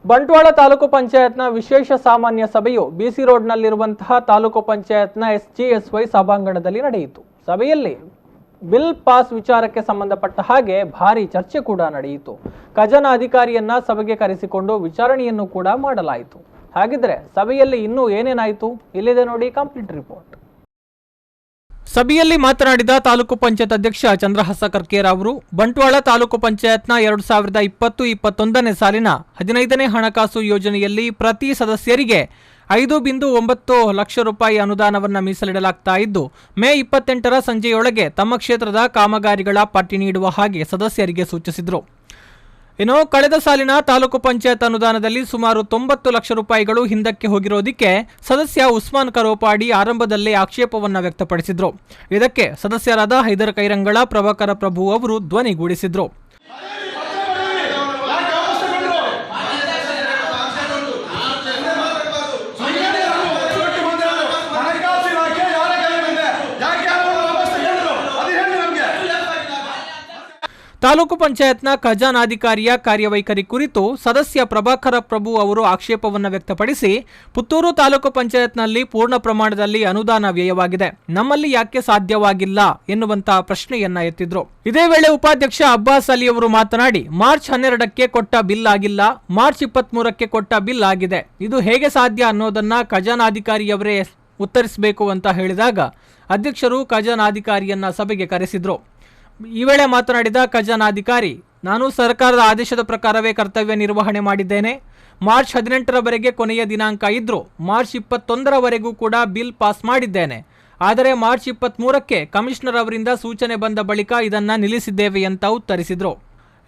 ಬಂಟ್ವಾಳ ತಾಲೂಕು ಪಂಚಾಯತ್ನ ವಿಶೇಷ ಸಾಮಾನ್ಯ ಸಭೆಯು ಬಿಸಿ ರೋಡ್ನಲ್ಲಿರುವಂತಹ ತಾಲೂಕು ಪಂಚಾಯತ್ನ SGSY ಸಭಾಂಗಣದಲ್ಲಿ ನಡೆಯಿತು. ಸಭೆಯಲ್ಲಿ ಬಿಲ್ ಪಾಸ್ ವಿಚಾರಕ್ಕೆ ಸಂಬಂಧಪಟ್ಟ ಹಾಗೆ ಭಾರಿ ಚರ್ಚೆ ಕೂಡ ನಡೆಯಿತು. ಖಜಾನಾ ಅಧಿಕಾರಿಯನ್ನ ಸಭೆಗೆ ಕರೆಸಿಕೊಂಡು ವಿಚಾರಣೆಯನ್ನು ಕೂಡ ಮಾಡಲಾಯಿತು. ಹಾಗಿದ್ರೆ ಸಭೆಯಲ್ಲಿ ಇನ್ನೂ ಏನೇನಾಯಿತು ಇಲ್ಲಿದೆ ನೋಡಿ ಕಂಪ್ಲೀಟ್ ರಿಪೋರ್ಟ್. ಸಭೆಯಲ್ಲಿ ಮಾತನಾಡಿದ ತಾಲೂಕು ಪಂಚಾಯತ್ ಅಧ್ಯಕ್ಷ ಚಂದ್ರಹಾಸ ಕರ್ಕೇರ ಅವರು ಬಂಟ್ವಾಳ ತಾಲೂಕು ಪಂಚಾಯತ್ನ 2020-21ನೇ ಸಾಲಿನ 15ನೇ ಹಣಕಾಸು ಯೋಜನೆಯಲ್ಲಿ ಪ್ರತಿ ಸದಸ್ಯರಿಗೆ 5.9 ಲಕ್ಷ ರೂಪಾಯಿ ಅನುದಾನವನ್ನು ಮೀಸಲಿಡಲಾಗ್ತಾ ಇದ್ದು ಮೇ 28ರ ಸಂಜೆಯೊಳಗೆ ತಮ್ಮ ಕ್ಷೇತ್ರದ ಕಾಮಗಾರಿಗಳ ಪಟ್ಟಿ ನೀಡುವ ಹಾಗೆ ಸದಸ್ಯರಿಗೆ ಸೂಚಿಸಿದರು. ಇನ್ನು ಕಳೆದ ಸಾಲಿನ ತಾಲೂಕು ಪಂಚಾಯತ್ ಅನುದಾನದಲ್ಲಿ ಸುಮಾರು 90 ಲಕ್ಷ ರೂಪಾಯಿಗಳು ಹಿಂದಕ್ಕೆ ಹೋಗಿರೋದಕ್ಕೆ ಸದಸ್ಯ ಉಸ್ಮಾನ್ ಕರೋಪಾಡಿ ಆರಂಭದಲ್ಲೇ ಆಕ್ಷೇಪವನ್ನು ವ್ಯಕ್ತಪಡಿಸಿದ್ರು. ಇದಕ್ಕೆ ಸದಸ್ಯರಾದ ಹೈದರ್ ಕೈರಂಗಳ, ಪ್ರಭಾಕರ ಪ್ರಭು ಅವರು ಧ್ವನಿಗೂಡಿಸಿದ್ರು. ತಾಲೂಕು ಪಂಚಾಯತ್ನ ಖಜಾನಾಧಿಕಾರಿಯ ಕಾರ್ಯವೈಖರಿ ಕುರಿತು ಸದಸ್ಯ ಪ್ರಭಾಕರ ಪ್ರಭು ಅವರು ಆಕ್ಷೇಪವನ್ನು ವ್ಯಕ್ತಪಡಿಸಿ, ಪುತ್ತೂರು ತಾಲೂಕು ಪಂಚಾಯತ್ನಲ್ಲಿ ಪೂರ್ಣ ಪ್ರಮಾಣದಲ್ಲಿ ಅನುದಾನ ವ್ಯಯವಾಗಿದೆ, ನಮ್ಮಲ್ಲಿ ಯಾಕೆ ಸಾಧ್ಯವಾಗಿಲ್ಲ ಎನ್ನುವಂತಹ ಪ್ರಶ್ನೆಯನ್ನ ಎತ್ತಿದ್ರು. ಇದೇ ವೇಳೆ ಉಪಾಧ್ಯಕ್ಷ ಅಬ್ಬಾಸ್ ಅಲಿ ಅವರು ಮಾತನಾಡಿ, ಮಾರ್ಚ್ 12ಕ್ಕೆ ಕೊಟ್ಟ ಬಿಲ್ ಆಗಿಲ್ಲ, ಮಾರ್ಚ್ 23ಕ್ಕೆ ಕೊಟ್ಟ ಬಿಲ್ ಆಗಿದೆ, ಇದು ಹೇಗೆ ಸಾಧ್ಯ ಅನ್ನೋದನ್ನ ಖಜಾನಾಧಿಕಾರಿಯವರೇ ಉತ್ತರಿಸಬೇಕು ಅಂತ ಹೇಳಿದಾಗ ಅಧ್ಯಕ್ಷರು ಖಜಾನಾಧಿಕಾರಿಯನ್ನ ಸಭೆಗೆ ಕರೆಸಿದ್ರು. ಈ ವೇಳೆ ಮಾತನಾಡಿದ ಖಜಾನಾಧಿಕಾರಿ, ನಾನು ಸರ್ಕಾರದ ಆದೇಶದ ಪ್ರಕಾರವೇ ಕರ್ತವ್ಯ ನಿರ್ವಹಣೆ ಮಾಡಿದ್ದೇನೆ. ಮಾರ್ಚ್ 18ರವರೆಗೆ ಕೊನೆಯ ದಿನಾಂಕ ಇದ್ರೂ ಮಾರ್ಚ್ 21ರವರೆಗೂ ಕೂಡ ಬಿಲ್ ಪಾಸ್ ಮಾಡಿದ್ದೇನೆ. ಆದರೆ ಮಾರ್ಚ್ 23ಕ್ಕೆ ಕಮಿಷನರ್ ಅವರಿಂದ ಸೂಚನೆ ಬಂದ ಬಳಿಕ ಇದನ್ನ ನಿಲ್ಲಿಸಿದ್ದೇವೆ ಅಂತ ಉತ್ತರಿಸಿದ್ರು.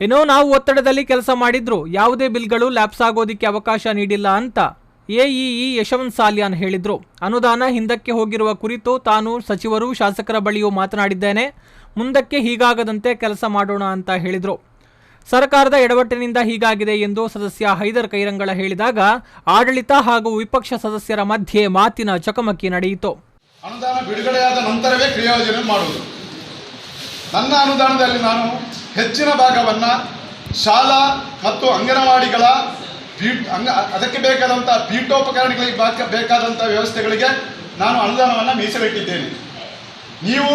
ಇನ್ನು ನಾವು ಒತ್ತಡದಲ್ಲಿ ಕೆಲಸ ಮಾಡಿದ್ರು ಯಾವುದೇ ಬಿಲ್ಗಳು ಲ್ಯಾಪ್ಸ್ ಆಗೋದಿಕ್ಕೆ ಅವಕಾಶ ನೀಡಿಲ್ಲ ಅಂತ AEE ಯಶವಂತ್ ಸಾಲ್ಯಾನ್ ಹೇಳಿದ್ರು. ಅನುದಾನ ಹಿಂದಕ್ಕೆ ಹೋಗಿರುವ ಕುರಿತು ತಾನು ಸಚಿವರು, ಶಾಸಕರ ಬಳಿಯೂ ಮಾತನಾಡಿದ್ದೇನೆ. ಮುಂದಕ್ಕೆ ಹೀಗಾಗದಂತೆ ಕೆಲಸ ಮಾಡೋಣ ಅಂತ ಹೇಳಿದ್ರು. ಸರ್ಕಾರದ ಎಡವಟ್ಟಿನಿಂದ ಹೀಗಾಗಿದೆ ಎಂದು ಸದಸ್ಯ ಹೈದರ್ ಕೈರಂಗಳ ಹೇಳಿದಾಗ ಆಡಳಿತ ಹಾಗೂ ವಿಪಕ್ಷ ಸದಸ್ಯರ ಮಧ್ಯೆ ಮಾತಿನ ಚಕಮಕಿ ನಡೆಯಿತು. ಅನುದಾನ ಬಿಡುಗಡೆಯಾದ ನಂತರವೇ ಕ್ರಿಯಾಯೋಜನೆ ಮಾಡುವುದು. ನನ್ನ ಅನುದಾನದಲ್ಲಿ ನಾನು ಹೆಚ್ಚಿನ ಭಾಗವನ್ನ ಶಾಲಾ ಮತ್ತು ಅಂಗನವಾಡಿಗಳ ಅದಕ್ಕೆ ಬೇಕಾದಂಥ ಪೀಠೋಪಕರಣಗಳಿಗೆ ಬೇಕಾದಂಥ ವ್ಯವಸ್ಥೆಗಳಿಗೆ ನಾನು ಅನುದಾನವನ್ನು ಮೀಸಲಿಟ್ಟಿದ್ದೇನೆ. ನೀವು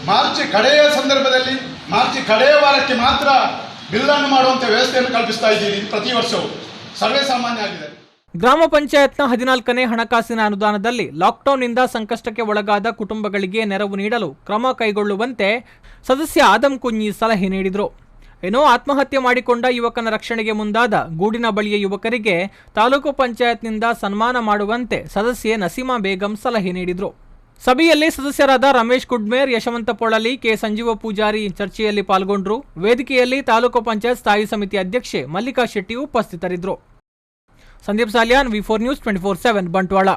ಮಾರ್ಚ್ ಕಡೆಯ ಸಂದರ್ಭದಲ್ಲಿ ಮಾರ್ಚ್ ಕಡೆಯ ವಾರಕ್ಕೆ ಮಾತ್ರ ಬಿಲ್ಲನ್ನು ಮಾಡುವಂಥ ವ್ಯವಸ್ಥೆಯನ್ನು ಕಲ್ಪಿಸ್ತಾ ಇದ್ದೀರಿ. ಪ್ರತಿ ವರ್ಷವೂ ಸರ್ವೇ ಸಾಮಾನ್ಯ ಆಗಿದೆ. ಗ್ರಾಮ ಪಂಚಾಯತ್ನ 14ನೇ ಹಣಕಾಸಿನ ಅನುದಾನದಲ್ಲಿ ಲಾಕ್ಡೌನ್ನಿಂದ ಸಂಕಷ್ಟಕ್ಕೆ ಒಳಗಾದ ಕುಟುಂಬಗಳಿಗೆ ನೆರವು ನೀಡಲು ಕ್ರಮ ಕೈಗೊಳ್ಳುವಂತೆ ಸದಸ್ಯ ಆದಂ ಕುಂಜಿ ಸಲಹೆ ನೀಡಿದರು. ಏನೋ ಆತ್ಮಹತ್ಯೆ ಮಾಡಿಕೊಂಡ ಯುವಕನ ರಕ್ಷಣೆಗೆ ಮುಂದಾದ ಗೂಡಿನ ಬಳಿಯ ಯುವಕರಿಗೆ ತಾಲೂಕು ಪಂಚಾಯತ್ನಿಂದ ಸನ್ಮಾನ ಮಾಡುವಂತೆ ಸದಸ್ಯೆ ನಸೀಮಾ ಬೇಗಂ ಸಲಹೆ ನೀಡಿದರು. ಸಭೆಯಲ್ಲಿ ಸದಸ್ಯರಾದ ರಮೇಶ್ ಕುಡ್ಮೇರ್, ಯಶವಂತ ಪೊಳಲಿ, ಕೆ ಸಂಜೀವ ಪೂಜಾರಿ ಚರ್ಚೆಯಲ್ಲಿ ಪಾಲ್ಗೊಂಡರು. ವೇದಿಕೆಯಲ್ಲಿ ತಾಲೂಕು ಪಂಚಾಯತ್ ಸ್ಥಾಯಿ ಸಮಿತಿ ಅಧ್ಯಕ್ಷೆ ಮಲ್ಲಿಕಾ ಶೆಟ್ಟಿ ಉಪಸ್ಥಿತರಿದ್ದರು. Sandeep Salian, V4 News 24/7 Bantwal.